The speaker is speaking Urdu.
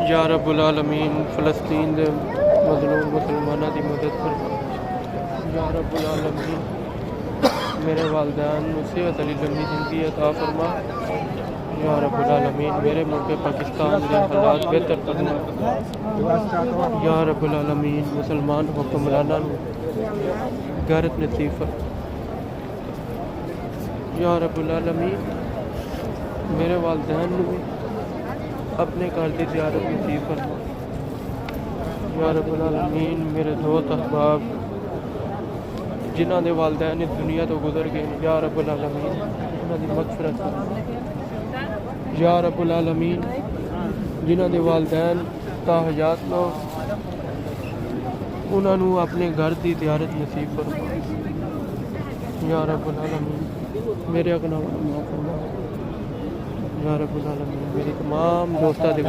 یا رب العالمین فلسطین دے مظلوم مسلمانوں دی مدد فرما۔ یا رب العالمین میرے والدین نو صحت علی لمبی زندگی عطا فرما۔ یا رب العالمین میرے ملک پاکستان دے حالات بہتر فرما۔ یا رب العالمین مسلمان حکمراناں نو غیرت نصیب فرما۔ یا رب العالمین میرے والدین نو بھی اپنے گھر کی زیارت نصیب فرما۔ یا رب العالمین میرے دوست احباب جنہاں دے والدین اس دنیا تو گزر گئے، یا رب العالمین انہاں دی مغفرت فرما۔ یا رب العالمین جنہاں دے والدین تا حیات نو انہاں نو اپنے گھر دی زیارت نصیب فرما۔ یا رب العالمین میرے گناہوں کو معاف فرما۔ یا رب العالمین میری تمام دوستاں دے